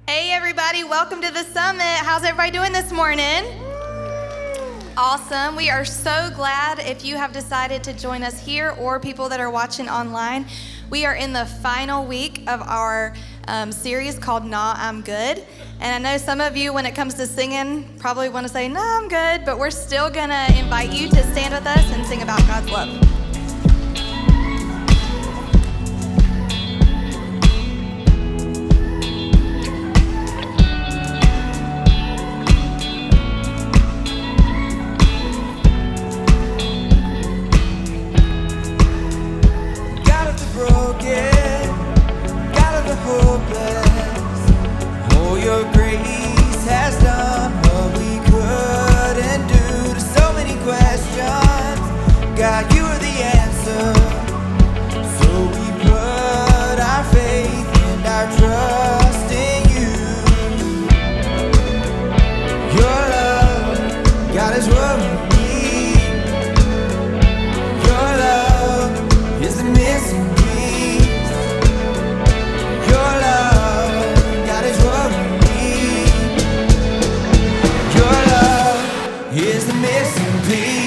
Hey everybody, welcome to the summit. How's everybody doing this morning? Awesome. We are so glad if you have decided to join us here or people that are watching online. We are in the final week of our series called Nah, I'm Good. And I know some of you, when it comes to singing, probably want to say, Nah, I'm good, but we're still going to invite you to stand with us and sing about God's love. God, you are the answer. So we put our faith and our trust in you. Your love, God, is what we need. Your love is the missing piece. Your love, God, is what we need. Your love is the missing piece.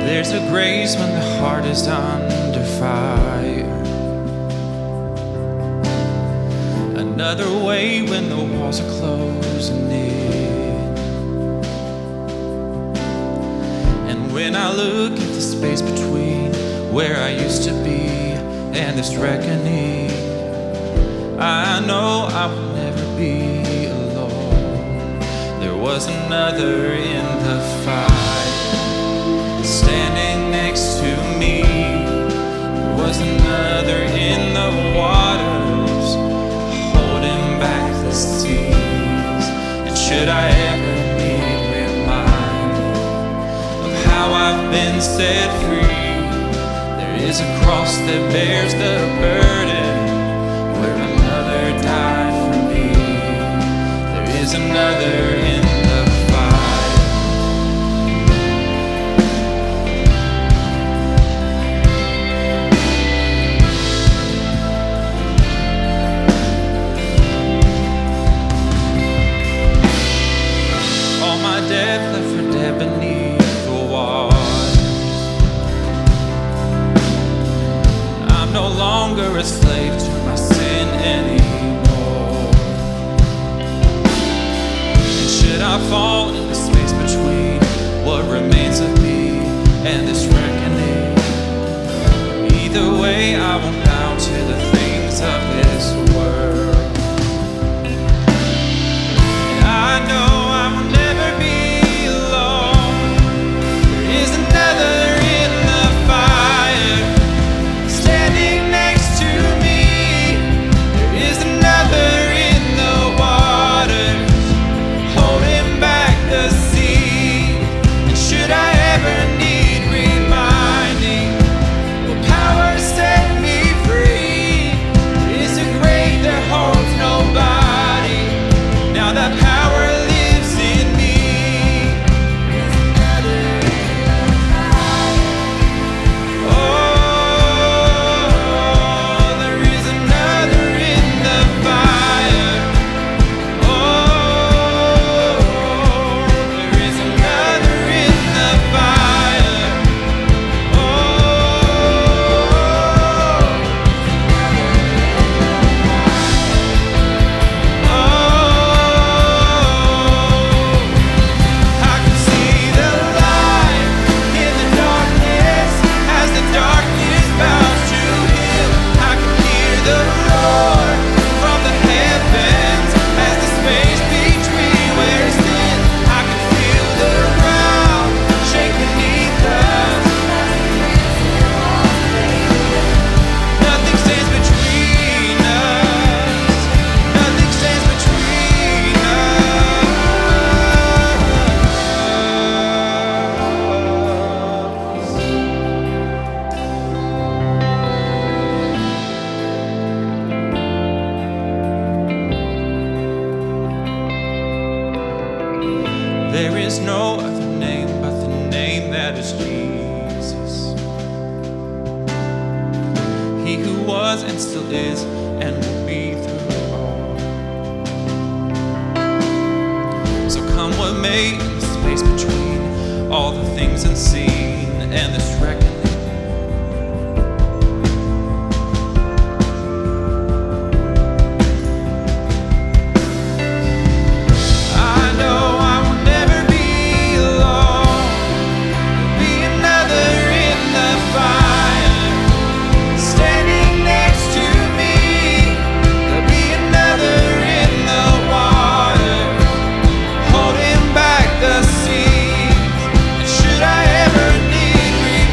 There's a grace when the heart is under fire. Another way when the walls are closing in. And when I look at the space between where I used to be and this reckoning, I know I will never be alone. There was another in the fight, standing next to me. There was another in the water. should I ever need reminding of how I've been set free, there is a cross that bears the burden where another died for me. There is another in the fire. All my death left for dead beneath the waters. I'm no longer a slave to my sin anymore. And should I fall in the space between what remains of me and this reckoning, either way I won't bow to the things of this world. And I know I will never be alone. There is another in the fire standing next to me. There is another in the water holding back the sea. And should I ever need reminding, will power set me free? There is a grave that holds nobody. Now that power lives in me. There's another in the fire. Oh, there is another in the fire. Oh, there is another in the fire. Oh, I can see the light in the darkness as the darkness bows to Him. I can hear the roar from the heavens as the space between where He stands. I can feel the ground shake beneath us. Nothing stands between us. Nothing stands between us. There is no other name but the name that is Jesus. He who was and still is and will be through it all. So come what may in the space between all the things unseen and this reckoning, I know I will never be alone. There'll be another in the fire standing next to me. There'll be another in the water holding back the seas. And should I ever need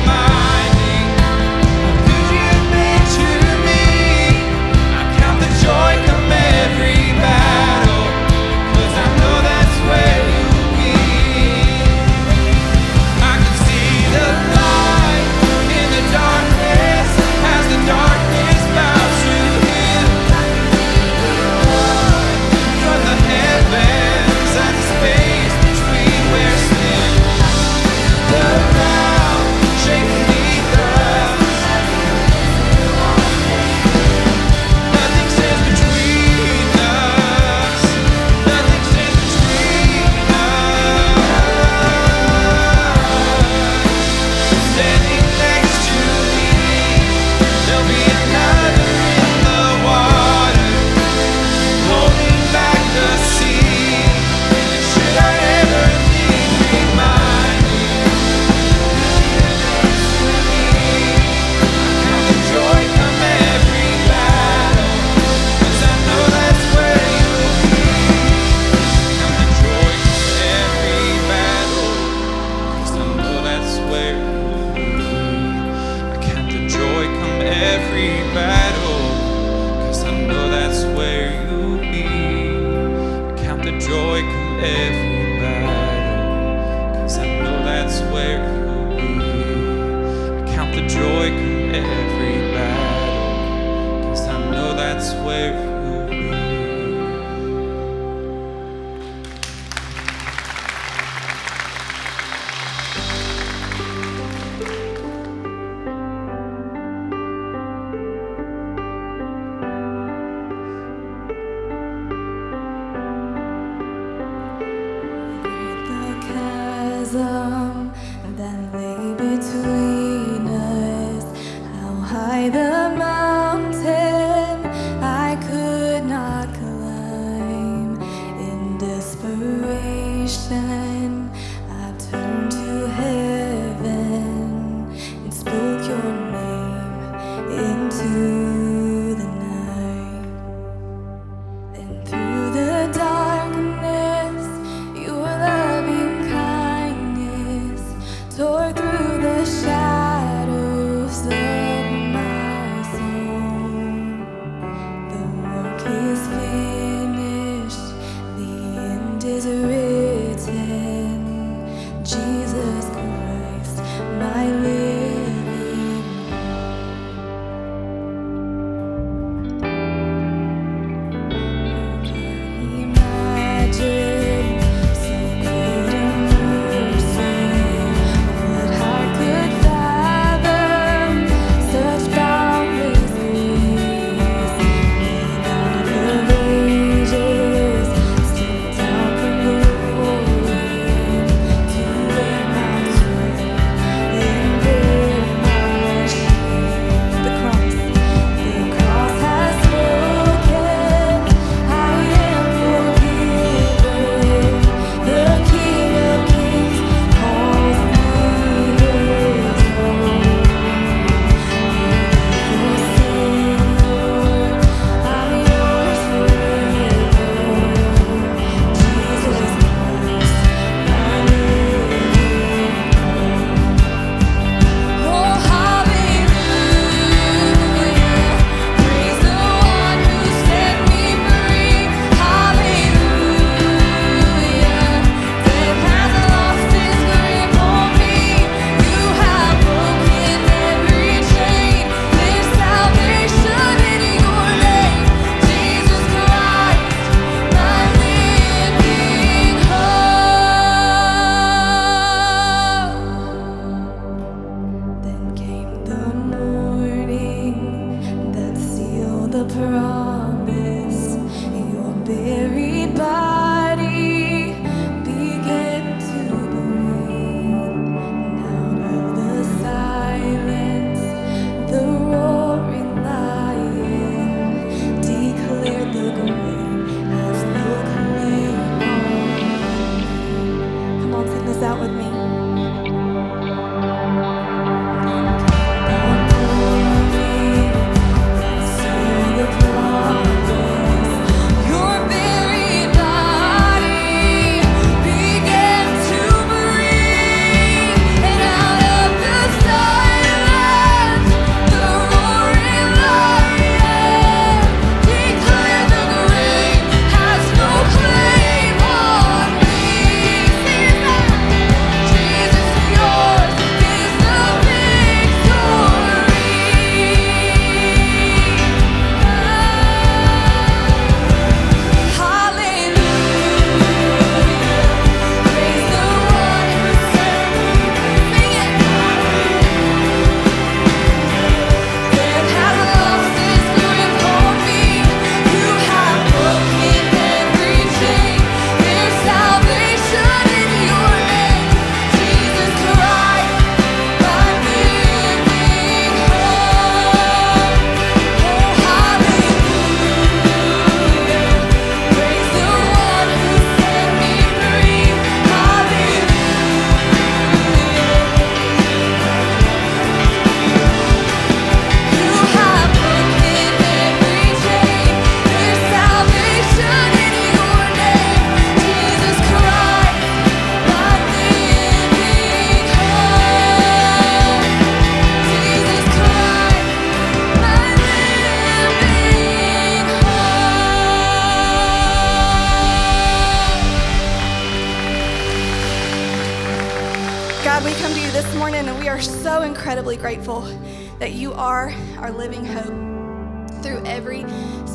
where you'll be. The chasm that lay between us, how high the mountain I could not climb. In desperation, I turned to heaven and spoke your name into the night. Then through the darkness, your loving kindness tore through the shadows of my soul. The work is finished, the end is written. Jesus Christ, my living imagine so great a mercy, what heart could fathom such boundless grace? God of ages stepped down from glory to wear my sin and bear my shame. The cross has spoken. I am forgiven. The King of Kings calls me his own. I'm yours forever. Jesus Christ, my living oh, hallelujah. Praise the one who set me free. Hallelujah. Death has lost its grip on me. You have broken every chain. There's salvation in your name. Jesus Christ, my living hope. Then came the morning that sealed the promise. Your buried body began to breathe. And out of the silence, the roaring lion declared the grave has no claim on me. Come on, sing this out with me. Your buried body began to breathe, and out of the silence, the roaring lion declared the grave has no claim on me. Jesus, yours is the victory. Hallelujah. Praise the one who set me free. Sing it. Death has lost its grip on me. You have broken every chain. There's salvation in your name. Jesus Christ, my living hope. Oh, hallelujah. Praise the one who set me free. Hallelujah. You have broken every chain. There's salvation in your name. Jesus Christ, my living hope. Jesus Christ, my living hope. God, we come to you this morning and we are so incredibly grateful that you are our living hope through every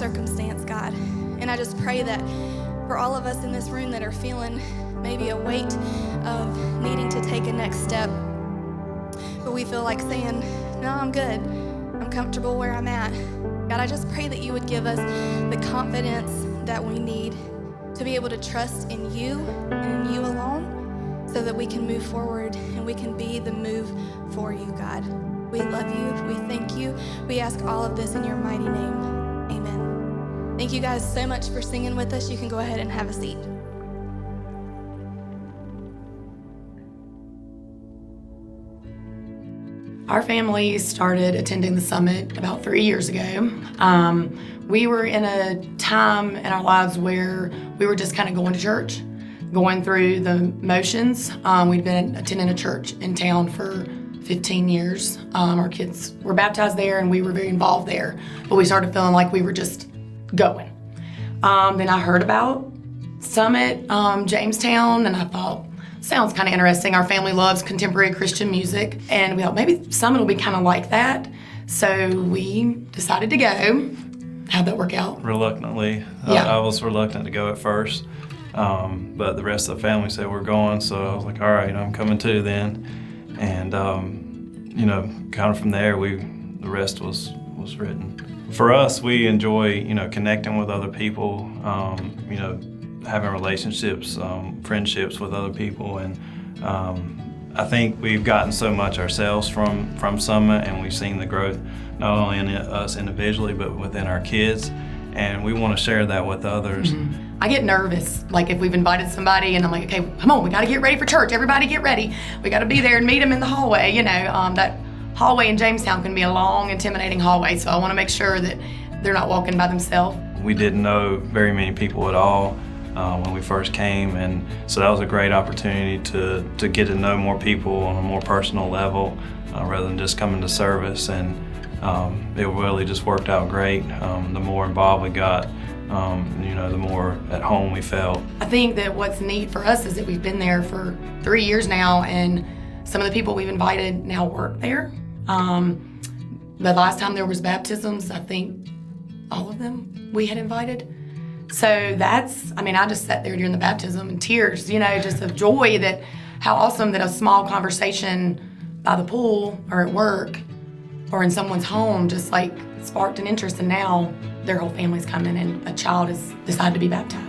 circumstance, God. And I just pray that for all of us in this room that are feeling maybe a weight of needing to take a next step, but we feel like saying, no, I'm good. I'm comfortable where I'm at. God, I just pray that you would give us the confidence that we need to be able to trust in you and in you alone so that we can move forward and we can be the move for you, God. We love you. We thank you. We ask all of this in your mighty name. Amen. Thank you guys so much for singing with us. You can go ahead and have a seat. Our family started attending the summit about 3 years ago. We were in a time in our lives where we were just kind of going to church, going through the motions. We'd been attending a church in town for 15 years. Our kids were baptized there and we were very involved there, but we started feeling like we were just going. Then I heard about Summit, Jamestown, and I thought, sounds kind of interesting. Our family loves contemporary Christian music, and we thought maybe Summit will be kind of like that. So we decided to go. How'd that work out? Reluctantly. Yeah. I was reluctant to go at first, but the rest of the family said we're going, so I was like, all right, I'm coming too then. And, kind of from there, the rest was written. For us, we enjoy, connecting with other people, having relationships, friendships with other people, and I think we've gotten so much ourselves from Summit, and we've seen the growth not only in us individually but within our kids, and we want to share that with others. Mm-hmm. I get nervous, like if we've invited somebody and I'm like, okay, come on, we got to get ready for church. Everybody get ready. We got to be there and meet them in the hallway. That hallway in Jamestown can be a long, intimidating hallway, so I want to make sure that they're not walking by themselves. We didn't know very many people at all when we first came, and so that was a great opportunity to get to know more people on a more personal level rather than just coming to service, and it really just worked out great. The more involved we got, the more at home we felt. I think that what's neat for us is that we've been there for 3 years now, and some of the people we've invited now work there. The last time there was baptisms, I think all of them we had invited. So I just sat there during the baptism in tears, just of joy that how awesome that a small conversation by the pool or at work or in someone's home just like sparked an interest, and now their whole family's coming and a child has decided to be baptized.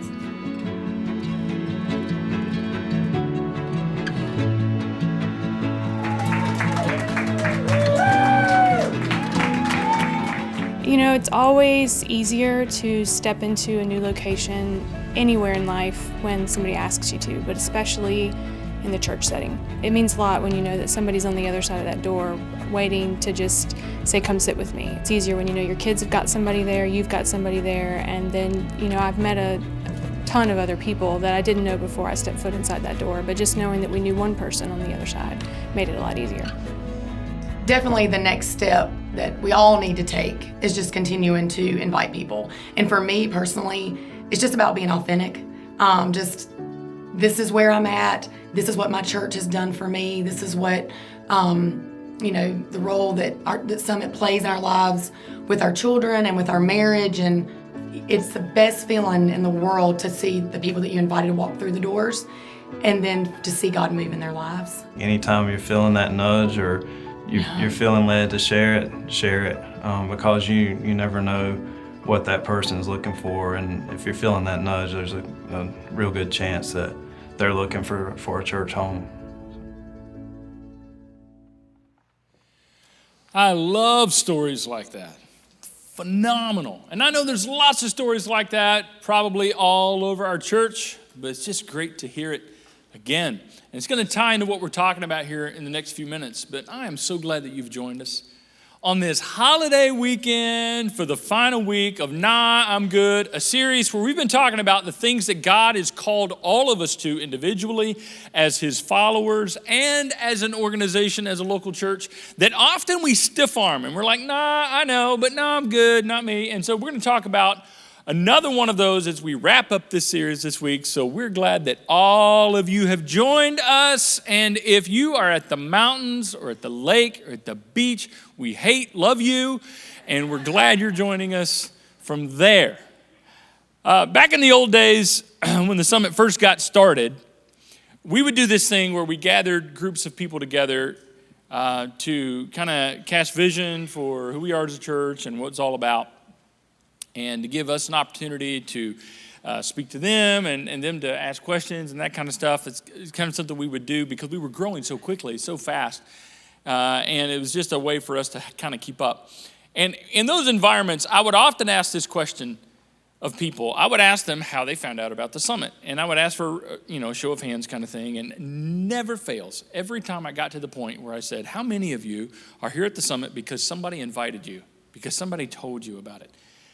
It's always easier to step into a new location anywhere in life when somebody asks you to, but especially in the church setting. It means a lot when you know that somebody's on the other side of that door waiting to just say, come sit with me. It's easier when you know your kids have got somebody there, you've got somebody there, and then, I've met a ton of other people that I didn't know before I stepped foot inside that door, but just knowing that we knew one person on the other side made it a lot easier. Definitely the next step that we all need to take is just continuing to invite people. And for me personally, it's just about being authentic. This is where I'm at. This is what my church has done for me. This is what, the role that Summit plays in our lives with our children and with our marriage. And it's the best feeling in the world to see the people that you invited to walk through the doors and then to see God move in their lives. Anytime you're feeling that nudge or you're feeling led to share it, because you never know what that person is looking for, and if you're feeling that nudge, there's a real good chance that they're looking for a church home. I love stories like that. Phenomenal. And I know there's lots of stories like that, probably all over our church, but it's just great to hear it again. And it's going to tie into what we're talking about here in the next few minutes, but I am so glad that you've joined us on this holiday weekend for the final week of Nah, I'm Good, a series where we've been talking about the things that God has called all of us to individually as His followers and as an organization, as a local church, that often we stiff arm and we're like, nah, I know, but no, I'm good, not me. And so we're going to talk about another one of those as we wrap up this series this week. So we're glad that all of you have joined us. And if you are at the mountains or at the lake or at the beach, we love you. And we're glad you're joining us from there. Back in the old days, when the summit first got started, we would do this thing where we gathered groups of people together to kind of cast vision for who we are as a church and what it's all about, and to give us an opportunity to speak to them and them to ask questions and that kind of stuff. It's kind of something we would do because we were growing so quickly, so fast, and it was just a way for us to kind of keep up. And in those environments, I would often ask this question of people. I would ask them how they found out about the summit. And I would ask for, a show of hands kind of thing. And never fails. Every time I got to the point where I said, how many of you are here at the summit because somebody invited you, because somebody told you about it?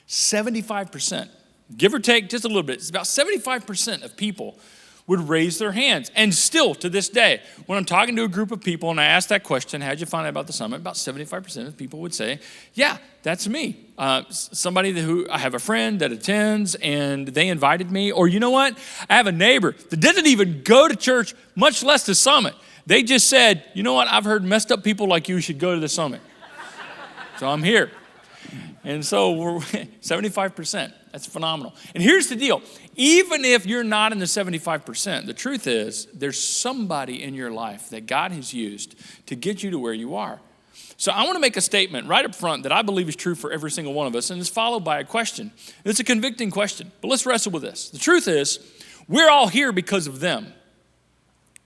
75%, give or take just a little bit, it's about 75% of people would raise their hands. And still to this day, when I'm talking to a group of people and I ask that question, how'd you find out about the summit? About 75% of people would say, yeah, that's me. Somebody who I have a friend that attends and they invited me. Or you know what? I have a neighbor that doesn't even go to church, much less the summit. They just said, you know what? I've heard messed up people like you should go to the summit. So I'm here. And so we're 75%. That's phenomenal. And here's the deal. Even if you're not in the 75%, the truth is there's somebody in your life that God has used to get you to where you are. So I want to make a statement right up front that I believe is true for every single one of us, and it's followed by a question. It's a convicting question, but let's wrestle with this. The truth is we're all here because of them.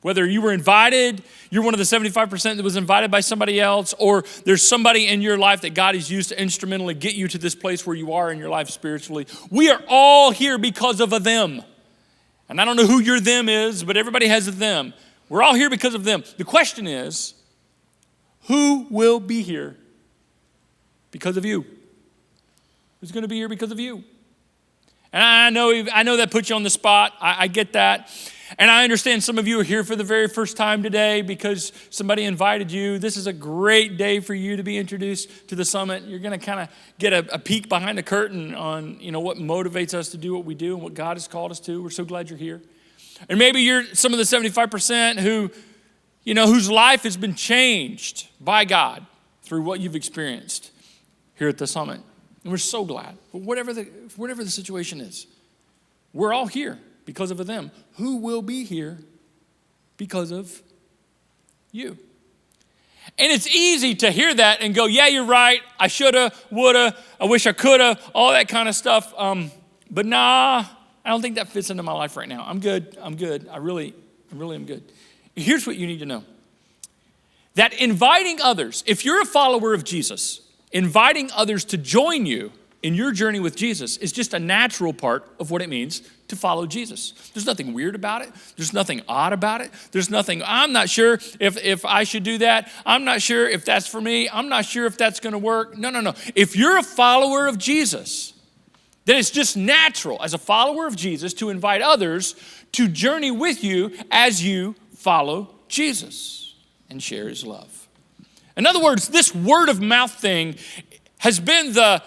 Whether you were invited, you're one of the 75% that was invited by somebody else, or there's somebody in your life that God has used to instrumentally get you to this place where you are in your life spiritually. We are all here because of a them. And I don't know who your them is, but everybody has a them. We're all here because of them. The question is, who will be here because of you? Who's going to be here because of you? And I know that puts you on the spot. I get that. And I understand some of you are here for the very first time today because somebody invited you. This is a great day for you to be introduced to the summit. You're going to kind of get a peek behind the curtain on, what motivates us to do what we do and what God has called us to. We're so glad you're here. And maybe you're some of the 75% who, whose life has been changed by God through what you've experienced here at the summit. And we're so glad. But whatever the situation is, we're all here because of them. Who will be here because of you? And it's easy to hear that and go, yeah, you're right. I shoulda, woulda, I wish I coulda, all that kind of stuff. But nah, I don't think that fits into my life right now. I'm good. I really am good. Here's what you need to know. That inviting others, if you're a follower of Jesus, inviting others to join you in your journey with Jesus is just a natural part of what it means to follow Jesus. There's nothing weird about it. There's nothing odd about it. There's nothing, I'm not sure if I should do that. I'm not sure if that's for me. I'm not sure if that's going to work. No. If you're a follower of Jesus, then it's just natural as a follower of Jesus to invite others to journey with you as you follow Jesus and share his love. In other words, this word of mouth thing has been the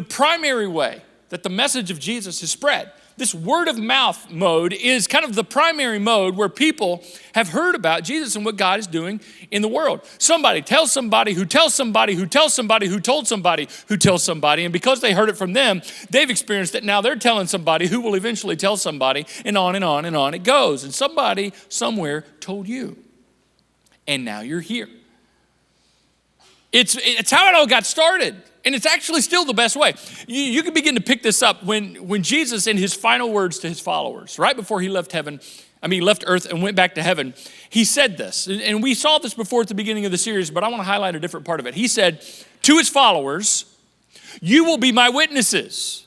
primary way that the message of Jesus is spread. This word of mouth mode is kind of the primary mode where people have heard about Jesus and what God is doing in the world. Somebody tells somebody who tells somebody who tells somebody who told somebody who tells somebody, and because they heard it from them, they've experienced it. Now they're telling somebody who will eventually tell somebody, and on and on and on it goes. And somebody somewhere told you, and now you're here. It's how it all got started. And it's actually still the best way. You can begin to pick this up when Jesus, in his final words to his followers, right before he left earth and went back to heaven, he said this. And we saw this before at the beginning of the series, but I want to highlight a different part of it. He said to his followers, you will be my witnesses,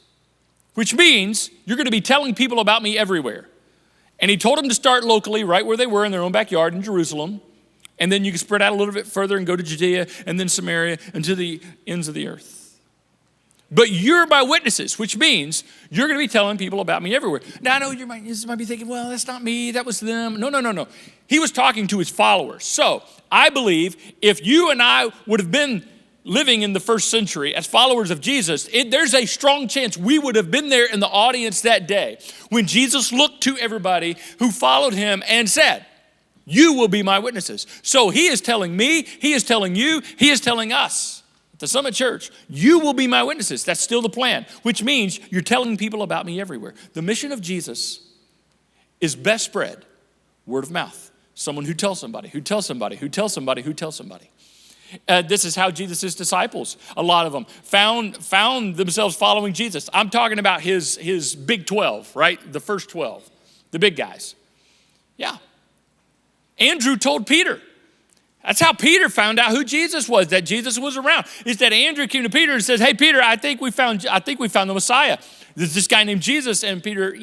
which means you're going to be telling people about me everywhere. And he told them to start locally, right where they were in their own backyard in Jerusalem. And then you can spread out a little bit further and go to Judea and then Samaria and to the ends of the earth. But you're my witnesses, which means you're going to be telling people about me everywhere. Now, I know you might be thinking, well, that's not me, that was them. No. He was talking to his followers. So I believe if you and I would have been living in the first century as followers of Jesus, there's a strong chance we would have been there in the audience that day when Jesus looked to everybody who followed him and said, you will be my witnesses. So he is telling me, he is telling you, he is telling us the Summit Church, you will be my witnesses. That's still the plan, which means you're telling people about me everywhere. The mission of Jesus is best spread word of mouth. Someone who tells somebody, who tells somebody, who tells somebody, who tells somebody. This is how Jesus' disciples, a lot of them, found themselves following Jesus. I'm talking about his big 12, right? The first 12, the big guys. Yeah. Andrew told Peter. That's how Peter found out who Jesus was, that Jesus was around. Is that Andrew came to Peter and says, hey, Peter, I think we found the Messiah. There's this guy named Jesus. And Peter,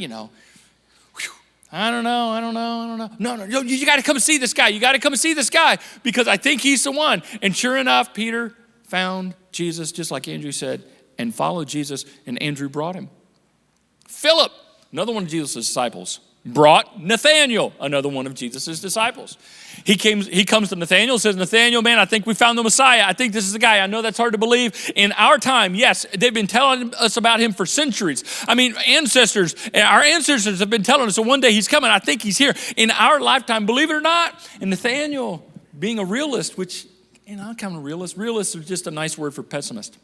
I don't know. No, you got to come see this guy. You got to come see this guy because I think he's the one. And sure enough, Peter found Jesus, just like Andrew said, and followed Jesus, and Andrew brought him. Philip, another one of Jesus' disciples, brought Nathanael, another one of Jesus' disciples. He comes to Nathanael and says, Nathanael, man, I think we found the Messiah. I think this is the guy. I know that's hard to believe. In our time, yes, they've been telling us about him for centuries. I mean, our ancestors have been telling us, so one day he's coming. I think he's here. In our lifetime, believe it or not, and Nathanael being a realist, which, I'm kind of a realist. Realist is just a nice word for pessimist.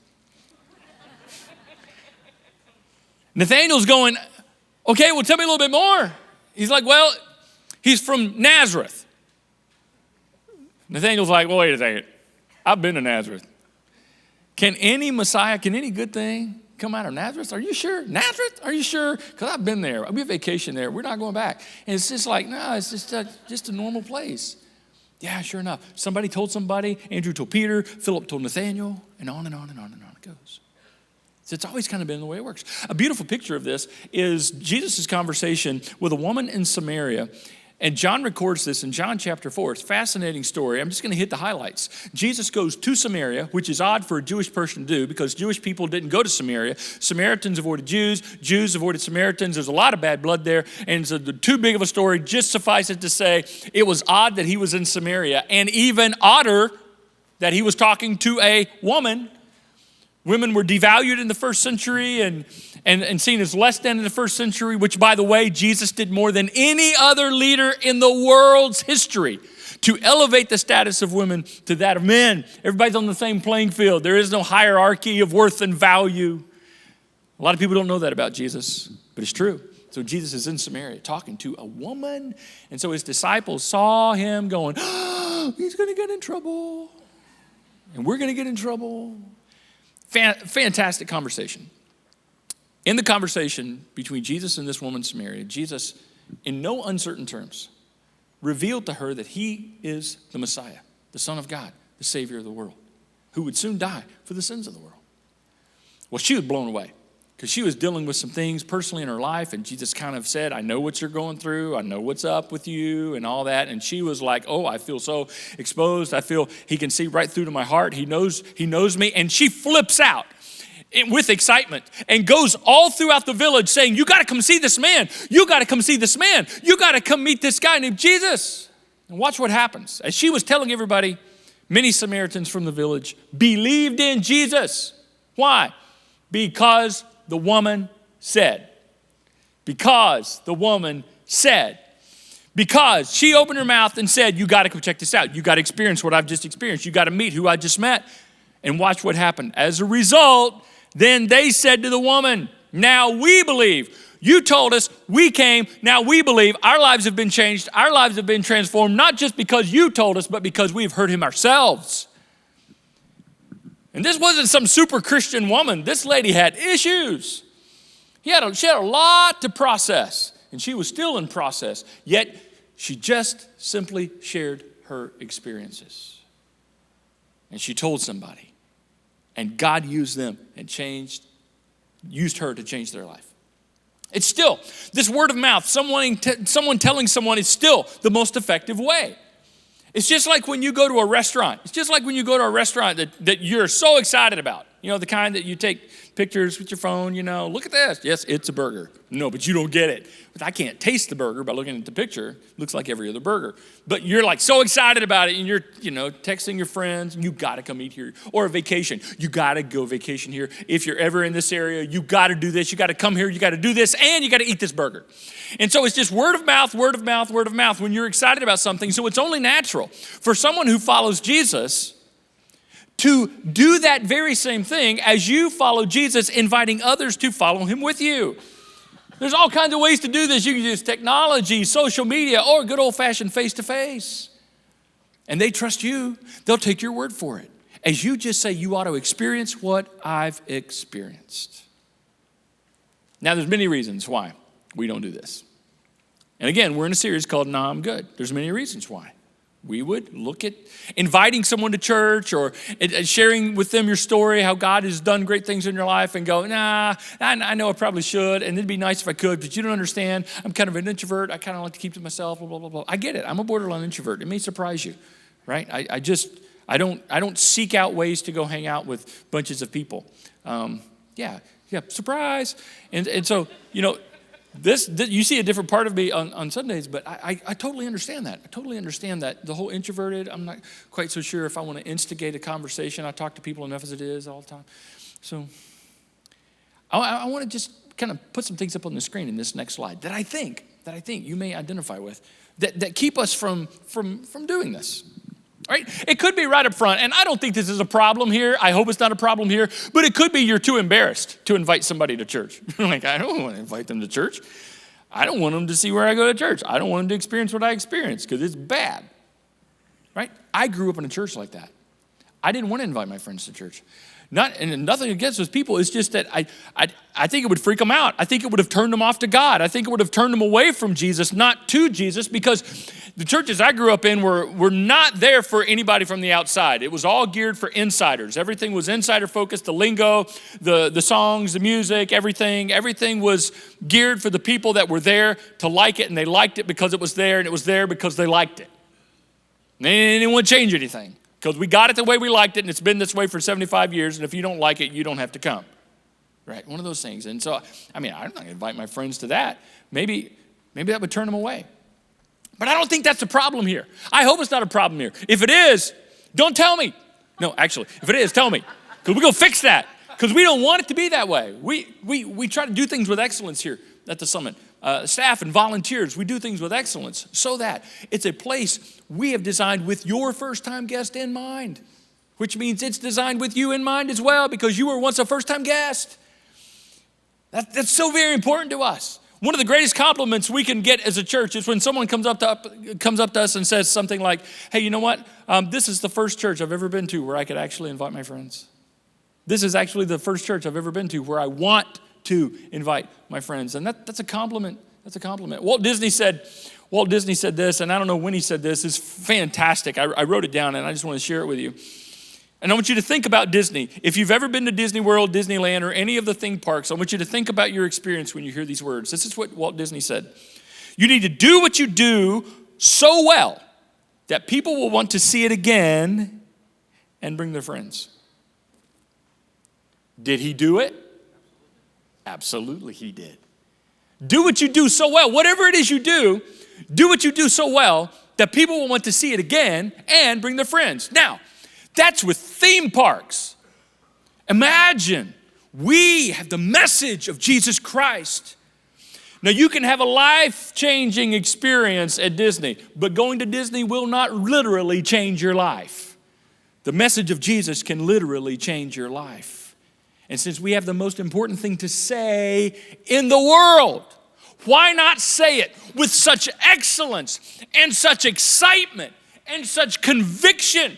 Nathanael's going, okay, well, tell me a little bit more. He's like, well, he's from Nazareth. Nathanael's like, well, wait a second. I've been to Nazareth. Can any Messiah, can any good thing come out of Nazareth? Are you sure? Nazareth? Are you sure? Because I've been there. We have vacation there. We're not going back. And it's just like, no, it's just a normal place. Yeah, sure enough. Somebody told somebody. Andrew told Peter. Philip told Nathanael. And on and on and on and on it goes. So it's always kind of been the way it works. A beautiful picture of this is Jesus' conversation with a woman in Samaria. And John records this in John chapter 4. It's a fascinating story. I'm just going to hit the highlights. Jesus goes to Samaria, which is odd for a Jewish person to do because Jewish people didn't go to Samaria. Samaritans avoided Jews. Jews avoided Samaritans. There's a lot of bad blood there. And so too big of a story. Just suffice it to say, it was odd that he was in Samaria. And even odder that he was talking to a woman. Women were devalued in the first century and seen as less than in the first century, which, by the way, Jesus did more than any other leader in the world's history to elevate the status of women to that of men. Everybody's on the same playing field. There is no hierarchy of worth and value. A lot of people don't know that about Jesus, but it's true. So Jesus is in Samaria talking to a woman. And so his disciples saw him going, oh, he's going to get in trouble. And we're going to get in trouble. Fantastic conversation. In the conversation between Jesus and this woman in Samaria, Jesus, in no uncertain terms, revealed to her that he is the Messiah, the Son of God, the Savior of the world, who would soon die for the sins of the world. Well, she was blown away because she was dealing with some things personally in her life, and Jesus kind of said, I know what you're going through. I know what's up with you and all that. And she was like, oh, I feel so exposed. I feel he can see right through to my heart. He knows me. And she flips out with excitement and goes all throughout the village saying, you got to come see this man. You got to come see this man. You got to come meet this guy named Jesus. And watch what happens. As she was telling everybody, many Samaritans from the village believed in Jesus. Why? Because the woman said. Because the woman said. Because she opened her mouth and said, you got to come check this out. You got to experience what I've just experienced. You got to meet who I just met. And watch what happened. As a result, then they said to the woman, now we believe. You told us, we came, now we believe. Our lives have been changed. Our lives have been transformed, not just because you told us, but because we've heard him ourselves. And this wasn't some super Christian woman. This lady had issues. She had a lot to process, and she was still in process. Yet, she just simply shared her experiences. And she told somebody. And God used them and used her to change their life. It's still, this word of mouth, someone telling someone is still the most effective way. It's just like when you go to a restaurant. It's just like when you go to a restaurant that you're so excited about. You know, the kind that you take pictures with your phone, look at this. Yes, it's a burger. No, but you don't get it. But I can't taste the burger by looking at the picture. It looks like every other burger. But you're like so excited about it and you're, texting your friends, you got to come eat here. Or a vacation. You got to go vacation here. If you're ever in this area, you got to do this. You got to come here. You got to do this and you got to eat this burger. And so it's just word of mouth, word of mouth, word of mouth when you're excited about something. So it's only natural for someone who follows Jesus to do that very same thing as you follow Jesus, inviting others to follow him with you. There's all kinds of ways to do this. You can use technology, social media, or good old-fashioned face-to-face. And they trust you. They'll take your word for it. As you just say, you ought to experience what I've experienced. Now, there's many reasons why we don't do this. And again, we're in a series called Nah, I'm Good. There's many reasons why. We would look at inviting someone to church or sharing with them your story, how God has done great things in your life, and go, nah, I know I probably should, and it'd be nice if I could, but you don't understand. I'm kind of an introvert. I kind of like to keep to myself, blah, blah, blah, blah. I get it. I'm a borderline introvert. It may surprise you, right? I don't seek out ways to go hang out with bunches of people. Yeah, surprise. And so, This you see a different part of me on Sundays, but I totally understand that. I totally understand that. The whole introverted, I'm not quite so sure if I want to instigate a conversation. I talk to people enough as it is all the time. So I want to just kind of put some things up on the screen in this next slide that I think you may identify with, that keep us from doing this. Right? It could be right up front, and I don't think this is a problem here. I hope it's not a problem here, but it could be you're too embarrassed to invite somebody to church. Like, I don't want to invite them to church. I don't want them to see where I go to church. I don't want them to experience what I experience because it's bad. Right? I grew up in a church like that. I didn't want to invite my friends to church. And nothing against those people. It's just that I think it would freak them out. I think it would have turned them off to God. I think it would have turned them away from Jesus, not to Jesus, because the churches I grew up in were not there for anybody from the outside. It was all geared for insiders. Everything was insider focused. The lingo, the songs, the music, everything was geared for the people that were there to like it, and they liked it because it was there, and it was there because they liked it. And they didn't want to change anything. Because we got it the way we liked it, and it's been this way for 75 years, and if you don't like it, you don't have to come. Right? One of those things. And so, I'm not going to invite my friends to that. Maybe that would turn them away. But I don't think that's the problem here. I hope it's not a problem here. If it is, don't tell me. No, actually, if it is, tell me. Because we're going to fix that. Because we don't want it to be that way. We try to do things with excellence here at the summit. Staff and volunteers, we do things with excellence so that it's a place we have designed with your first-time guest in mind, which means it's designed with you in mind as well because you were once a first-time guest. That's so very important to us. One of the greatest compliments we can get as a church is when someone comes up to us and says something like, hey, you know what? This is the first church I've ever been to where I could actually invite my friends. This is actually the first church I've ever been to where I want to invite my friends. And that's a compliment. That's a compliment. Walt Disney said this, and I don't know when he said this. It's fantastic. I wrote it down, and I just want to share it with you. And I want you to think about Disney. If you've ever been to Disney World, Disneyland, or any of the theme parks, I want you to think about your experience when you hear these words. This is what Walt Disney said. You need to do what you do so well that people will want to see it again and bring their friends. Did he do it? Absolutely, he did. Do what you do so well. Whatever it is you do what you do so well that people will want to see it again and bring their friends. Now, that's with theme parks. Imagine we have the message of Jesus Christ. Now, you can have a life-changing experience at Disney, but going to Disney will not literally change your life. The message of Jesus can literally change your life. And since we have the most important thing to say in the world, why not say it with such excellence and such excitement and such conviction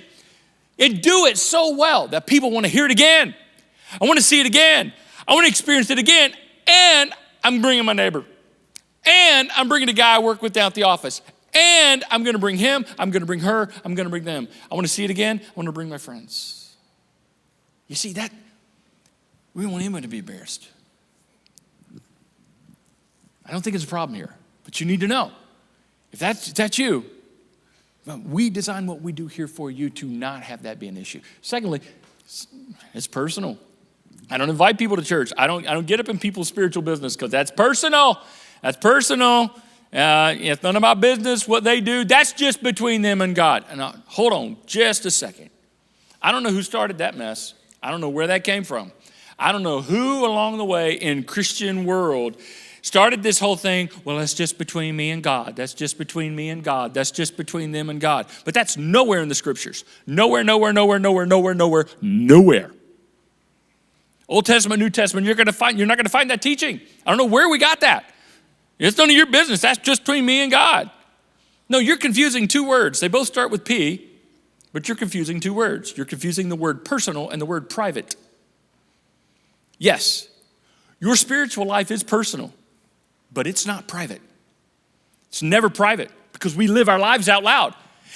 and do it so well that people want to hear it again? I want to see it again. I want to experience it again. And I'm bringing my neighbor. And I'm bringing the guy I work with down at the office. And I'm going to bring him. I'm going to bring her. I'm going to bring them. I want to see it again. I want to bring my friends. You see that? We don't want anyone to be embarrassed. I don't think it's a problem here, but you need to know. If that's you, we design what we do here for you to not have that be an issue. Secondly, it's personal. I don't invite people to church. I don't get up in people's spiritual business because that's personal. That's personal. It's none of my business what they do. That's just between them and God. And hold on just a second. I don't know who started that mess. I don't know where that came from. I don't know who along the way in Christian world started this whole thing, well, that's just between me and God. That's just between me and God. That's just between them and God. But that's nowhere in the scriptures. Nowhere, nowhere, nowhere, nowhere, nowhere, nowhere, nowhere. Old Testament, New Testament, you're not going to find that teaching. I don't know where we got that. It's none of your business. That's just between me and God. No, you're confusing two words. They both start with P, but you're confusing two words. You're confusing the word personal and the word private. Yes, your spiritual life is personal, but it's not private. It's never private because we live our lives out loud.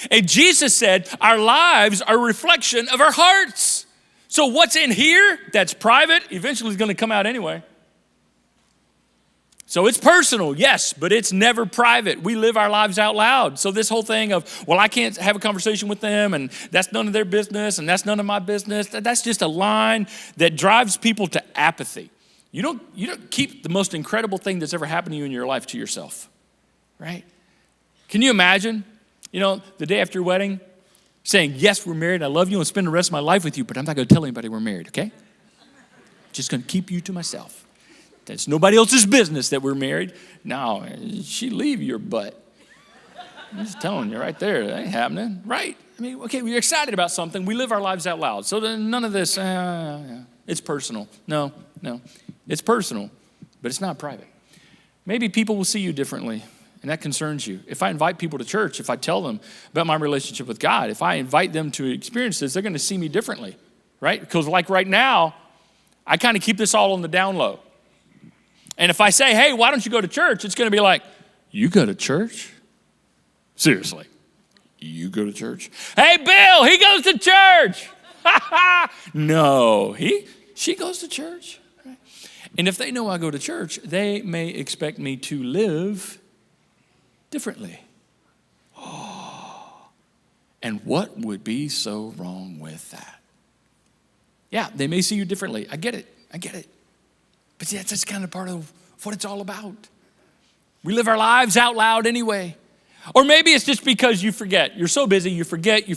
And Jesus said our lives are a reflection of our hearts. So what's in here that's private eventually is going to come out anyway. So it's personal, yes, but it's never private. We live our lives out loud. So this whole thing of, well, I can't have a conversation with them, and that's none of their business, and that's none of my business, that's just a line that drives people to apathy. You don't keep the most incredible thing that's ever happened to you in your life to yourself, right? Can you imagine, the day after your wedding, saying, yes, we're married, I love you, and spend the rest of my life with you, but I'm not going to tell anybody we're married, okay? Just going to keep you to myself. It's nobody else's business that we're married. Now, she leave your butt. I'm just telling you right there, that ain't happening, right? I mean, okay, we're excited about something. We live our lives out loud. So then none of this, it's personal. No, it's personal, but it's not private. Maybe people will see you differently, and that concerns you. If I invite people to church, if I tell them about my relationship with God, if I invite them to experience this, they're going to see me differently, right? Because like right now, I kind of keep this all on the down low. And if I say, hey, why don't you go to church? It's going to be like, you go to church? Seriously, you go to church? Hey, Bill, he goes to church. No, she goes to church. Right? And if they know I go to church, they may expect me to live differently. Oh, and what would be so wrong with that? Yeah, they may see you differently. I get it. But see, that's kind of part of what it's all about. We live our lives out loud anyway. Or maybe it's just because you forget. You're so busy, you forget. You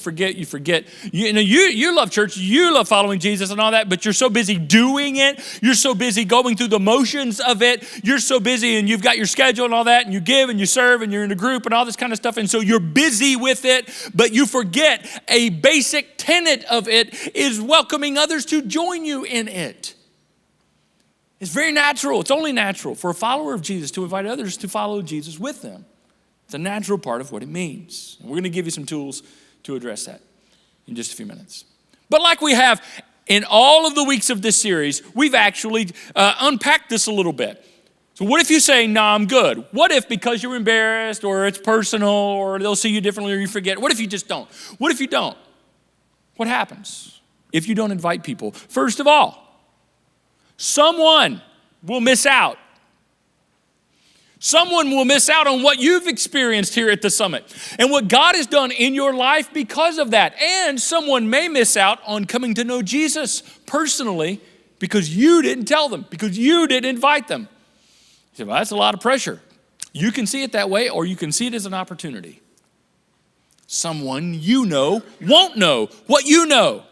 love church, you love following Jesus and all that, but you're so busy doing it. You're so busy going through the motions of it. You're so busy and you've got your schedule and all that, and you give and you serve and you're in a group and all this kind of stuff. And so you're busy with it, but you forget a basic tenet of it is welcoming others to join you in it. It's very natural. It's only natural for a follower of Jesus to invite others to follow Jesus with them. It's a natural part of what it means. And we're going to give you some tools to address that in just a few minutes. But like we have in all of the weeks of this series, we've actually unpacked this a little bit. So what if you say, no, I'm good? What if because you're embarrassed or it's personal or they'll see you differently or you forget? What if you just don't? What if you don't? What happens if you don't invite people? First of all, someone will miss out. Someone will miss out on what you've experienced here at the summit and what God has done in your life because of that. And someone may miss out on coming to know Jesus personally because you didn't tell them, because you didn't invite them. You say, well, that's a lot of pressure. You can see it that way, or you can see it as an opportunity. Someone you know won't know what you know.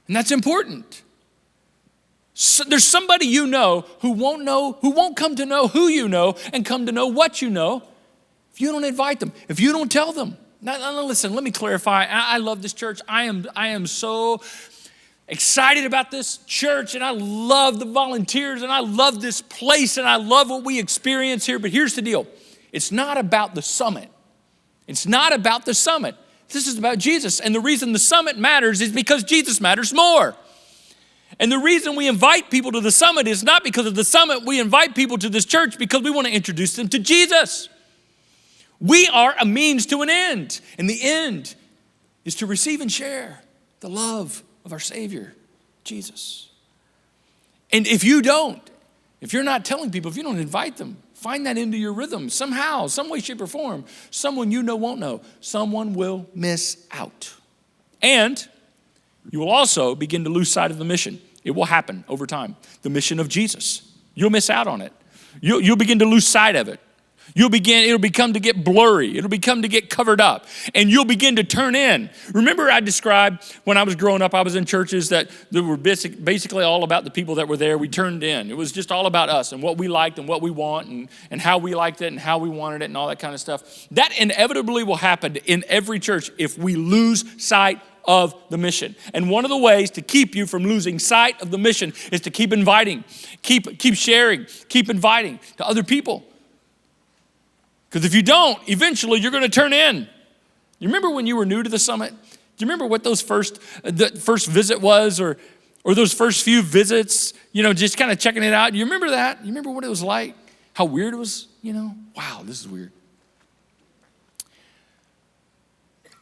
And that's important. So there's somebody you know who won't come to know who you know and come to know what you know if you don't invite them, if you don't tell them. Now listen, let me clarify. I love this church. I am so excited about this church, and I love the volunteers, and I love this place, and I love what we experience here. But here's the deal. It's not about the summit. It's not about the summit. This is about Jesus. And the reason the summit matters is because Jesus matters more. And the reason we invite people to the summit is not because of the summit. We invite people to this church because we want to introduce them to Jesus. We are a means to an end. And the end is to receive and share the love of our Savior, Jesus. And if you're not telling people, if you don't invite them, find that into your rhythm somehow, some way, shape, or form. Someone you know won't know. Someone will miss out. And you will also begin to lose sight of the mission. It will happen over time. The mission of Jesus. You'll miss out on it. You'll begin to lose sight of it. It'll become to get blurry. It'll become to get covered up. And you'll begin to turn in. Remember I described when I was growing up, I was in churches that were basically all about the people that were there. We turned in. It was just all about us and what we liked and what we want and how we liked it and how we wanted it and all that kind of stuff. That inevitably will happen in every church if we lose sight of the mission. And one of the ways to keep you from losing sight of the mission is to keep inviting, keep sharing, keep inviting to other people. Because if you don't, eventually you're going to turn in. You remember when you were new to the summit? Do you remember what the first visit was or those first few visits, just kind of checking it out? Do you remember that? You remember what it was like? How weird it was, Wow, this is weird.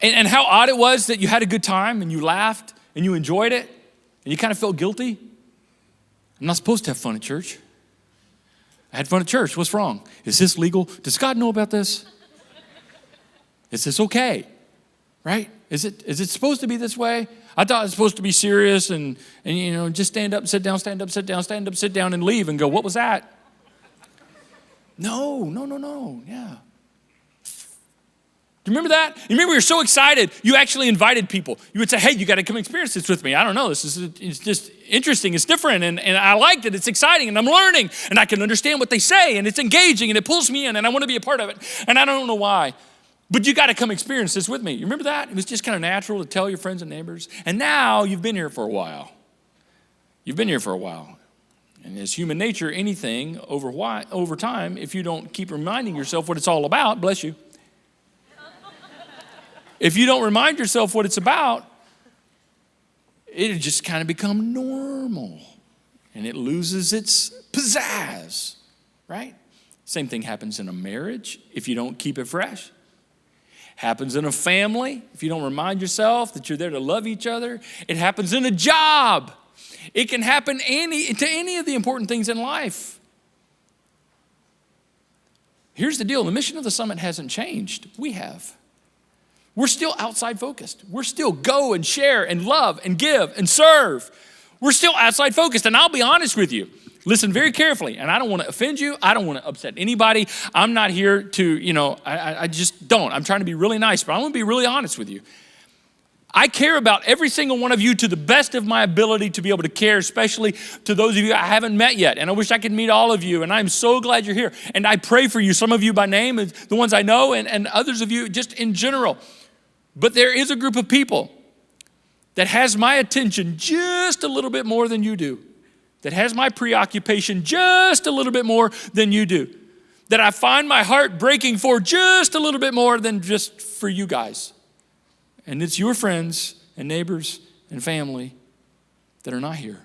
And how odd it was that you had a good time and you laughed and you enjoyed it and you kind of felt guilty. I'm not supposed to have fun at church. I had fun at church. What's wrong? Is this legal? Does God know about this? Is this okay? Right? Is it supposed to be this way? I thought it was supposed to be serious and just stand up, sit down, stand up, sit down, stand up, sit down, and leave and go, what was that? No. Yeah. Do you remember that? You remember you're so excited, you actually invited people. You would say, hey, you got to come experience this with me. I don't know, it's just interesting, it's different, and I liked it, it's exciting, and I'm learning, and I can understand what they say, and it's engaging, and it pulls me in, and I want to be a part of it, and I don't know why. But you got to come experience this with me. You remember that? It was just kind of natural to tell your friends and neighbors. And now you've been here for a while. And as human nature, anything over time, if you don't keep reminding yourself what it's all about, bless you. If you don't remind yourself what it's about, it'll just kind of become normal. And it loses its pizzazz, right? Same thing happens in a marriage if you don't keep it fresh. Happens in a family if you don't remind yourself that you're there to love each other. It happens in a job. It can happen to any of the important things in life. Here's the deal. The mission of the summit hasn't changed. We have. We're still outside focused. We're still go and share and love and give and serve. We're still outside focused. And I'll be honest with you. Listen very carefully. And I don't want to offend you. I don't want to upset anybody. I'm not here to, I just don't. I'm trying to be really nice, but I want to be really honest with you. I care about every single one of you to the best of my ability to be able to care, especially to those of you I haven't met yet. And I wish I could meet all of you. And I'm so glad you're here. And I pray for you, some of you by name, the ones I know, and others of you just in general. But there is a group of people that has my attention just a little bit more than you do, that has my preoccupation just a little bit more than you do, that I find my heart breaking for just a little bit more than just for you guys. And it's your friends and neighbors and family that are not here,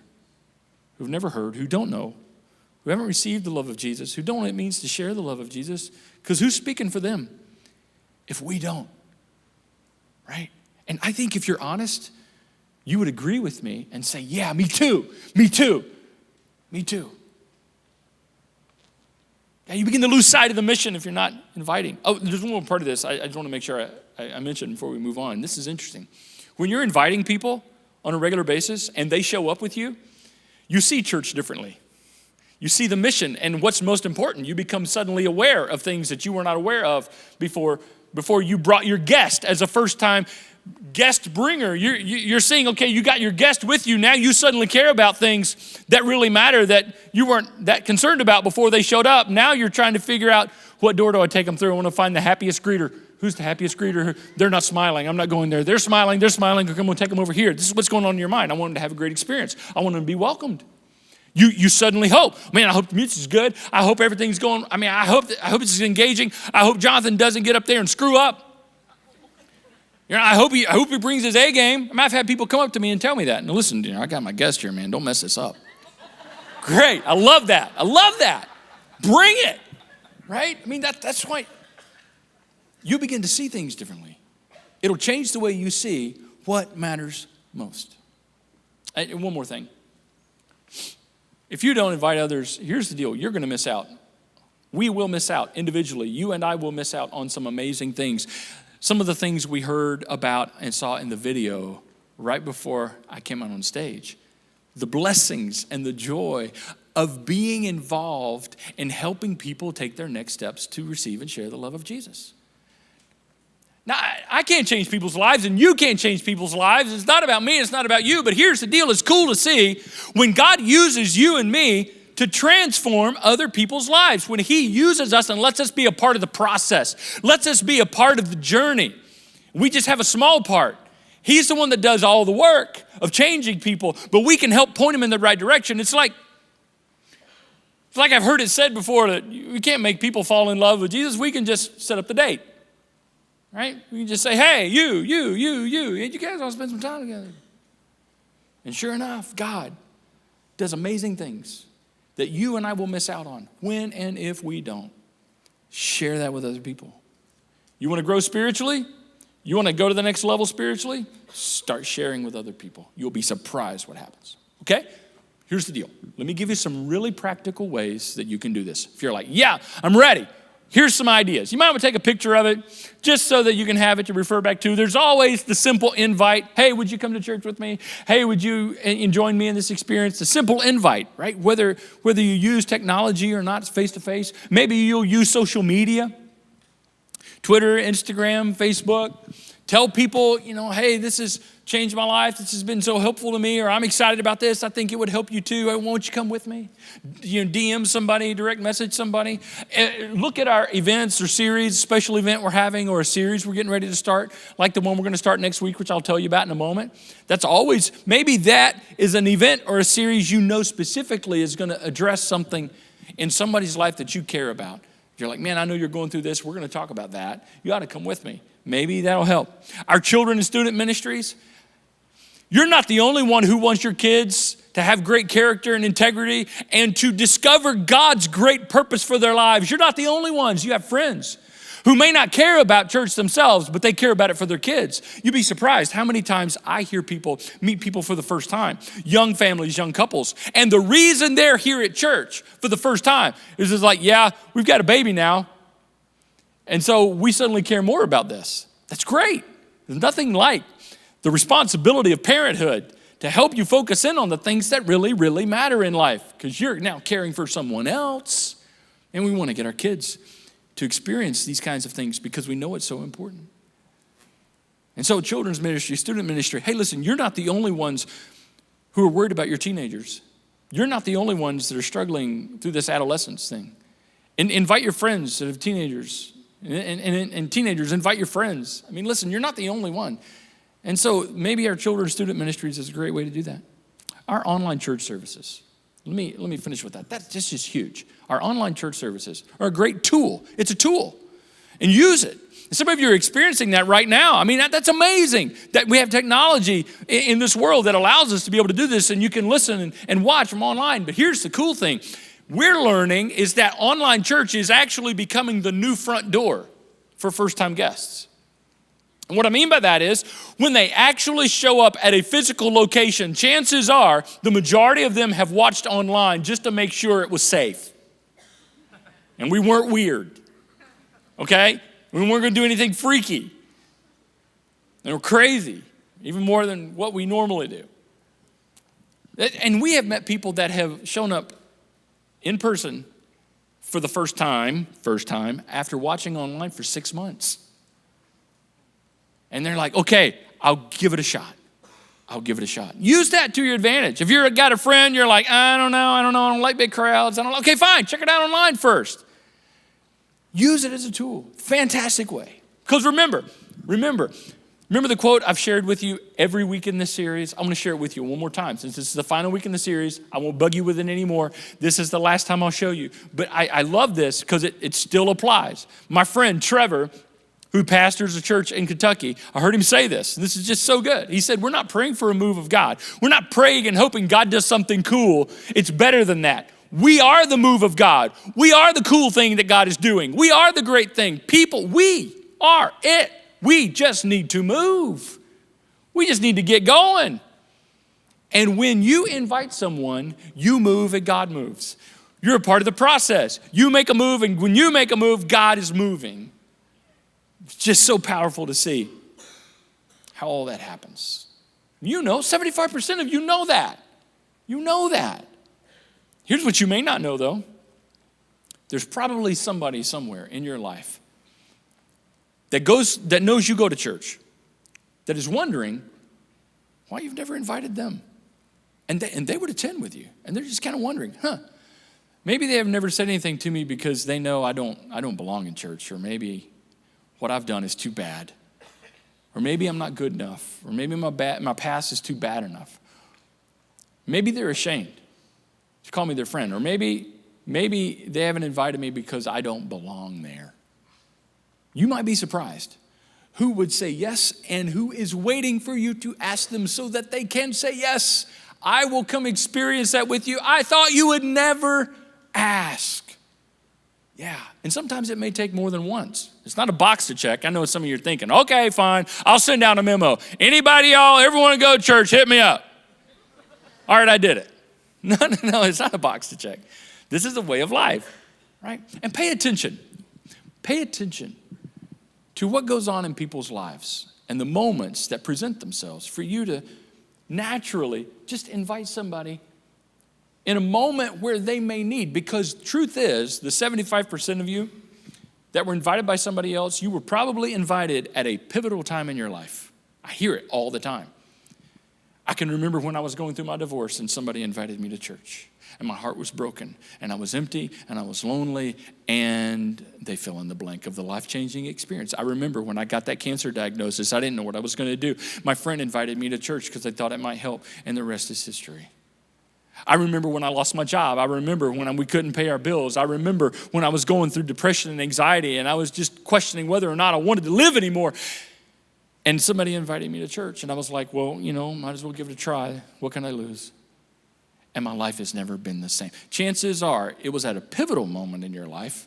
who've never heard, who don't know, who haven't received the love of Jesus, who don't know what it means to share the love of Jesus, because who's speaking for them if we don't? Right? And I think if you're honest, you would agree with me and say, yeah, me too. Yeah, you begin to lose sight of the mission if you're not inviting. Oh, there's one more part of this I just want to make sure I mention before we move on. This is interesting. When you're inviting people on a regular basis and they show up with you, you see church differently. You see the mission and what's most important. You become suddenly aware of things that you were not aware of before you brought your guest as a first-time guest bringer. You're seeing, okay, you got your guest with you. Now you suddenly care about things that really matter that you weren't that concerned about before they showed up. Now you're trying to figure out, what door do I take them through? I want to find the happiest greeter. Who's the happiest greeter? They're not smiling. I'm not going there. They're smiling. Come on, take them over here. This is what's going on in your mind. I want them to have a great experience. I want them to be welcomed. You suddenly hope, man, I hope the music's good. I hope everything's going, I hope it's engaging. I hope Jonathan doesn't get up there and screw up. I hope he brings his A game. I've had people come up to me and tell me that. Now listen, I got my guest here, man. Don't mess this up. Great. I love that. Bring it. Right? That's why you begin to see things differently. It'll change the way you see what matters most. And one more thing. If you don't invite others, here's the deal. You're going to miss out. We will miss out individually. You and I will miss out on some amazing things. Some of the things we heard about and saw in the video right before I came out on stage. The blessings and the joy of being involved in helping people take their next steps to receive and share the love of Jesus. Now, I can't change people's lives, and you can't change people's lives. It's not about me, it's not about you, but here's the deal. It's cool to see when God uses you and me to transform other people's lives, when he uses us and lets us be a part of the process, lets us be a part of the journey. We just have a small part. He's the one that does all the work of changing people, but we can help point them in the right direction. It's like I've heard it said before that we can't make people fall in love with Jesus. We can just set up the date, right? We can just say, hey, you, and you guys all spend some time together. And sure enough, God does amazing things that you and I will miss out on when and if we don't. Share that with other people. You want to grow spiritually? You want to go to the next level spiritually? Start sharing with other people. You'll be surprised what happens, okay? Here's the deal. Let me give you some really practical ways that you can do this. If you're like, yeah, I'm ready. Here's some ideas. You might want to take a picture of it just so that you can have it to refer back to. There's always the simple invite. Hey, would you come to church with me? Hey, would you join me in this experience? The simple invite, right? Whether you use technology or not, face-to-face. Maybe you'll use social media, Twitter, Instagram, Facebook. Tell people, hey, this has changed my life. This has been so helpful to me, or I'm excited about this. I think it would help you too. Hey, won't you come with me? DM somebody, direct message somebody. Look at our events or series, special event we're having, or a series we're getting ready to start, like the one we're going to start next week, which I'll tell you about in a moment. That's always, maybe that is an event or a series specifically is going to address something in somebody's life that you care about. You're like, man, I know you're going through this. We're going to talk about that. You ought to come with me. Maybe that'll help. Our children and student ministries, you're not the only one who wants your kids to have great character and integrity and to discover God's great purpose for their lives. You're not the only ones. You have friends who may not care about church themselves, but they care about it for their kids. You'd be surprised how many times I hear people meet people for the first time, young families, young couples, and the reason they're here at church for the first time is just like, yeah, we've got a baby now, and so we suddenly care more about this. That's great. There's nothing like the responsibility of parenthood to help you focus in on the things that really, really matter in life, because you're now caring for someone else, and we want to get our kids to experience these kinds of things because we know it's so important. And so children's ministry, student ministry, hey, listen, you're not the only ones who are worried about your teenagers. You're not the only ones that are struggling through this adolescence thing. And invite your friends that have teenagers. And teenagers, invite your friends. I mean, listen, you're not the only one. And so maybe our children's student ministries is a great way to do that. Our online church services. Let me finish with that. That's just huge. Our online church services are a great tool. It's a tool. And use it. And some of you are experiencing that right now. I mean, that's amazing that we have technology in this world that allows us to be able to do this, and you can listen and watch from online. But here's the cool thing. We're learning is that online church is actually becoming the new front door for first-time guests. And what I mean by that is when they actually show up at a physical location, chances are the majority of them have watched online just to make sure it was safe. And we weren't weird, okay? We weren't going to do anything freaky or crazy, even more than what we normally do. And we have met people that have shown up in person for the first time, after watching online for 6 months. And they're like, okay, I'll give it a shot. Use that to your advantage. If you've got a friend, you're like, I don't know, I don't like big crowds. Okay, fine, check it out online first. Use it as a tool. Fantastic way. Because remember the quote I've shared with you every week in this series. I'm going to share it with you one more time. Since this is the final week in the series, I won't bug you with it anymore. This is the last time I'll show you. But I love this because it still applies. My friend Trevor, who pastors a church in Kentucky, I heard him say this. This is just so good. He said, we're not praying for a move of God. We're not praying and hoping God does something cool. It's better than that. We are the move of God. We are the cool thing that God is doing. We are the great thing. People, we are it. We just need to move. We just need to get going. And when you invite someone, you move and God moves. You're a part of the process. You make a move, and when you make a move, God is moving. It's just so powerful to see how all that happens. 75% of you know that. You know that. Here's what you may not know, though. There's probably somebody somewhere in your life that knows you go to church, that is wondering why you've never invited them. And they would attend with you. And they're just kind of wondering, maybe they have never said anything to me because they know I don't belong in church, or maybe what I've done is too bad, or maybe I'm not good enough, or maybe my past is too bad enough. Maybe they're ashamed to call me their friend, or maybe they haven't invited me because I don't belong there. You might be surprised who would say yes and who is waiting for you to ask them so that they can say yes. I will come experience that with you. I thought you would never ask. Yeah, and sometimes it may take more than once. It's not a box to check. I know some of you are thinking, okay, fine, I'll send out a memo. Anybody, y'all, ever want to go to church, hit me up. All right, I did it. No, it's not a box to check. This is a way of life, right? And pay attention. Pay attention to what goes on in people's lives and the moments that present themselves for you to naturally just invite somebody in a moment where they may need. Because truth is, the 75% of you that were invited by somebody else, you were probably invited at a pivotal time in your life. I hear it all the time. I can remember when I was going through my divorce and somebody invited me to church. And my heart was broken, and I was empty, and I was lonely, and they fill in the blank of the life-changing experience. I remember when I got that cancer diagnosis, I didn't know what I was going to do. My friend invited me to church because they thought it might help, and the rest is history. I remember when I lost my job. I remember when we couldn't pay our bills. I remember when I was going through depression and anxiety, and I was just questioning whether or not I wanted to live anymore. And somebody invited me to church, and I was like, well, might as well give it a try. What can I lose? And my life has never been the same. Chances are it was at a pivotal moment in your life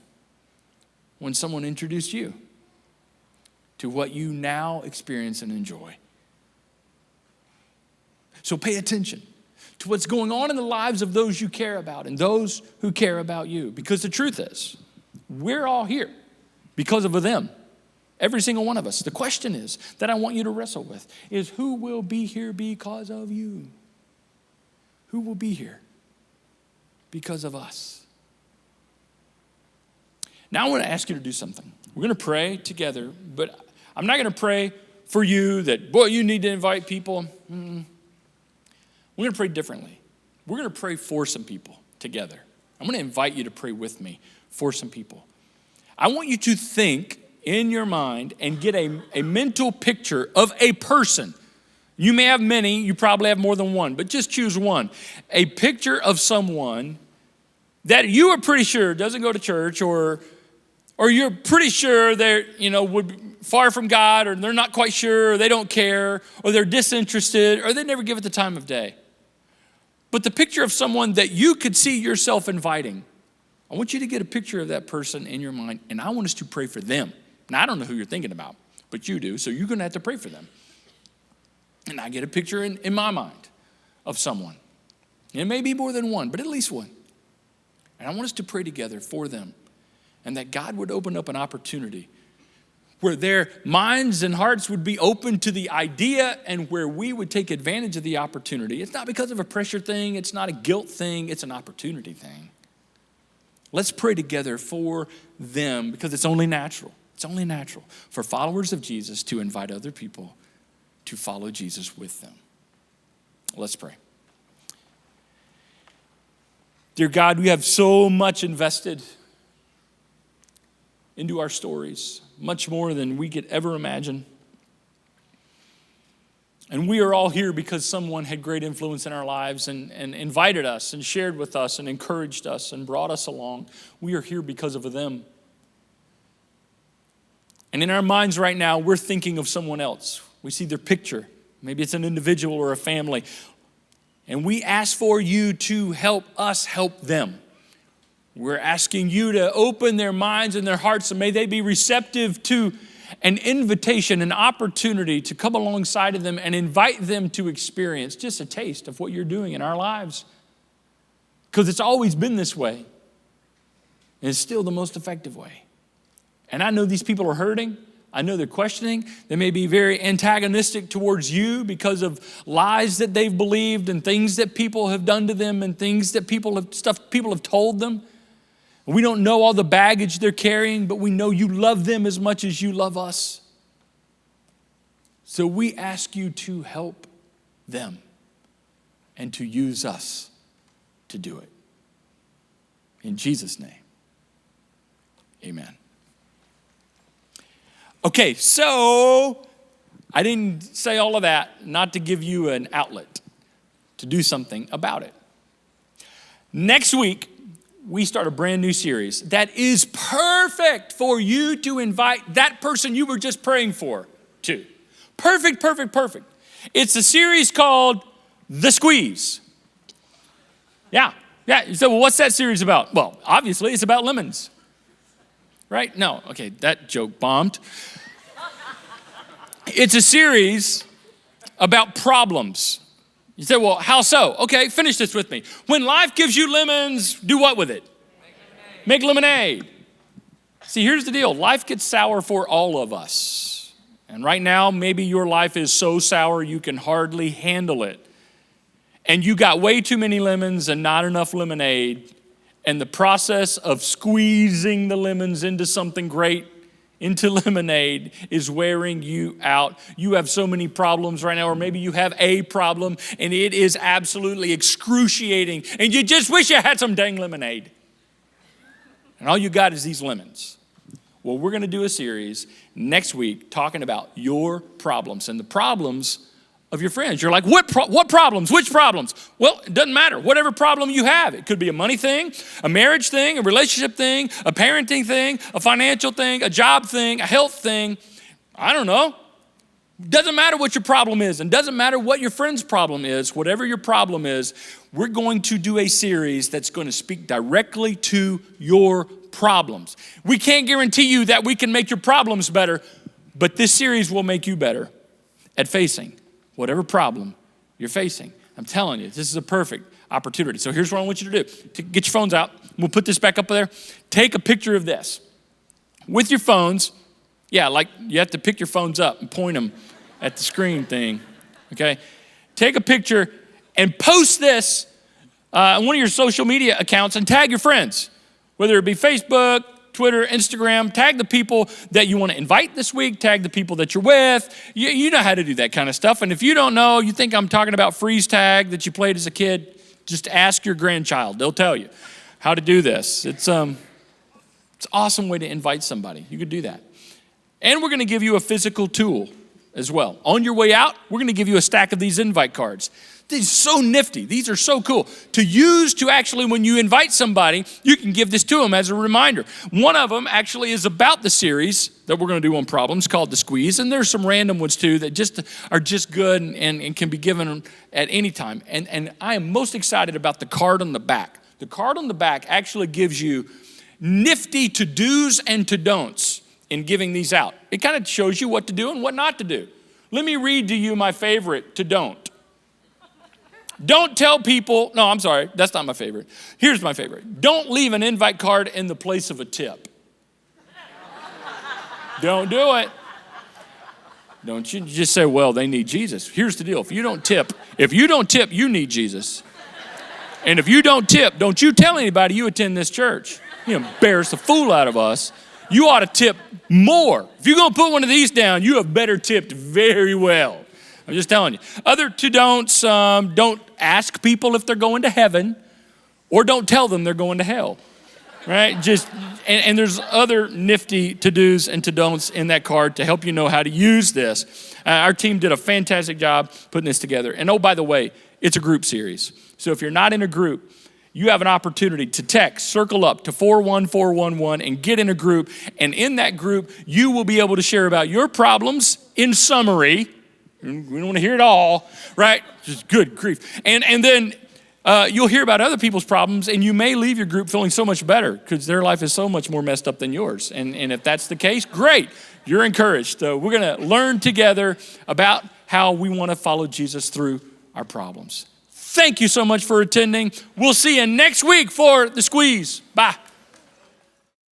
when someone introduced you to what you now experience and enjoy. So pay attention to what's going on in the lives of those you care about and those who care about you. Because the truth is, we're all here because of them. Every single one of us. The question is that I want you to wrestle with is, who will be here because of you? Who will be here because of us? Now I want to ask you to do something. We're going to pray together, but I'm not going to pray for you that, boy, you need to invite people. We're going to pray differently. We're going to pray for some people together. I'm going to invite you to pray with me for some people. I want you to think in your mind and get a mental picture of a person. You may have many, you probably have more than one, but just choose one. A picture of someone that you are pretty sure doesn't go to church, or you're pretty sure they're, would be far from God, or they're not quite sure, or they don't care, or they're disinterested, or they never give it the time of day. But the picture of someone that you could see yourself inviting, I want you to get a picture of that person in your mind, and I want us to pray for them. Now, I don't know who you're thinking about, but you do, so you're going to have to pray for them. And I get a picture in my mind of someone. And it may be more than one, but at least one. And I want us to pray together for them. And that God would open up an opportunity where their minds and hearts would be open to the idea, and where we would take advantage of the opportunity. It's not because of a pressure thing. It's not a guilt thing. It's an opportunity thing. Let's pray together for them, because it's only natural. It's only natural for followers of Jesus to invite other people to follow Jesus with them. Let's pray. Dear God, we have so much invested into our stories, much more than we could ever imagine. And we are all here because someone had great influence in our lives and invited us and shared with us and encouraged us and brought us along. We are here because of them. And in our minds right now, we're thinking of someone else. We see their picture. Maybe it's an individual or a family. And we ask for you to help us help them. We're asking you to open their minds and their hearts, and may they be receptive to an invitation, an opportunity to come alongside of them and invite them to experience just a taste of what you're doing in our lives. Because it's always been this way. And it's still the most effective way. And I know these people are hurting. I know they're questioning. They may be very antagonistic towards you because of lies that they've believed and things that people have done to them and things that stuff people have told them. We don't know all the baggage they're carrying, but we know you love them as much as you love us. So we ask you to help them and to use us to do it. In Jesus' name, amen. Okay, so I didn't say all of that not to give you an outlet to do something about it. Next week, we start a brand new series that is perfect for you to invite that person you were just praying for to. Perfect, perfect, perfect. It's a series called The Squeeze. Yeah. You said, well, what's that series about? Well, obviously, it's about lemons. Right? No. Okay, that joke bombed. It's a series about problems. You say, well, how so? Okay, finish this with me. When life gives you lemons, do what with it? Make lemonade. See, here's the deal. Life gets sour for all of us. And right now, maybe your life is so sour you can hardly handle it. And you got way too many lemons and not enough lemonade. And the process of squeezing the lemons into something great, into lemonade, is wearing you out. You have so many problems right now, or maybe you have a problem and it is absolutely excruciating and you just wish you had some dang lemonade. And all you got is these lemons. Well, we're going to do a series next week talking about your problems and the problems of your friends. You're like, what problems? Which problems? Well, it doesn't matter. Whatever problem you have. It could be a money thing, a marriage thing, a relationship thing, a parenting thing, a financial thing, a job thing, a health thing. I don't know. Doesn't matter what your problem is, and doesn't matter what your friend's problem is. Whatever your problem is, we're going to do a series that's going to speak directly to your problems. We can't guarantee you that we can make your problems better, but this series will make you better at facing whatever problem you're facing. I'm telling you, this is a perfect opportunity. So here's what I want you to do. Get your phones out. We'll put this back up there. Take a picture of this. With your phones, yeah, like you have to pick your phones up and point them at the screen thing, okay? Take a picture and post this on one of your social media accounts and tag your friends, whether it be Facebook, Twitter, Instagram. Tag the people that you want to invite this week. Tag the people that you're with. You know how to do that kind of stuff. And if you don't know, you think I'm talking about freeze tag that you played as a kid, just ask your grandchild. They'll tell you how to do this. It's an awesome way to invite somebody. You could do that. And we're going to give you a physical tool as well. On your way out, we're going to give you a stack of these invite cards. These are so nifty. These are so cool to use to actually, when you invite somebody, you can give this to them as a reminder. One of them actually is about the series that we're going to do on problems called The Squeeze. And there's some random ones too that just are just good and can be given at any time. And I am most excited about the card on the back. The card on the back actually gives you nifty to-dos and to-don'ts in giving these out. It kind of shows you what to do and what not to do. Let me read to you my favorite to-don't. Don't tell people, no, I'm sorry, that's not my favorite. Here's my favorite. Don't leave an invite card in the place of a tip. Don't do it. Don't you just say, well, they need Jesus. Here's the deal. If you don't tip, you need Jesus. And if you don't tip, don't you tell anybody you attend this church. You embarrass the fool out of us. You ought to tip more. If you're going to put one of these down, you have better tipped very well. I'm just telling you. Other to-don'ts, don't ask people if they're going to heaven, or don't tell them they're going to hell, right? And there's other nifty to-dos and to-don'ts in that card to help you know how to use this. Our team did a fantastic job putting this together. And oh, by the way, it's a group series. So if you're not in a group, you have an opportunity to text, circle up to 41411 and get in a group. And in that group, you will be able to share about your problems in summary. We don't want to hear it all, right? Just good grief. And then you'll hear about other people's problems, and you may leave your group feeling so much better because their life is so much more messed up than yours. And if that's the case, great. You're encouraged. So we're going to learn together about how we want to follow Jesus through our problems. Thank you so much for attending. We'll see you next week for The Squeeze. Bye.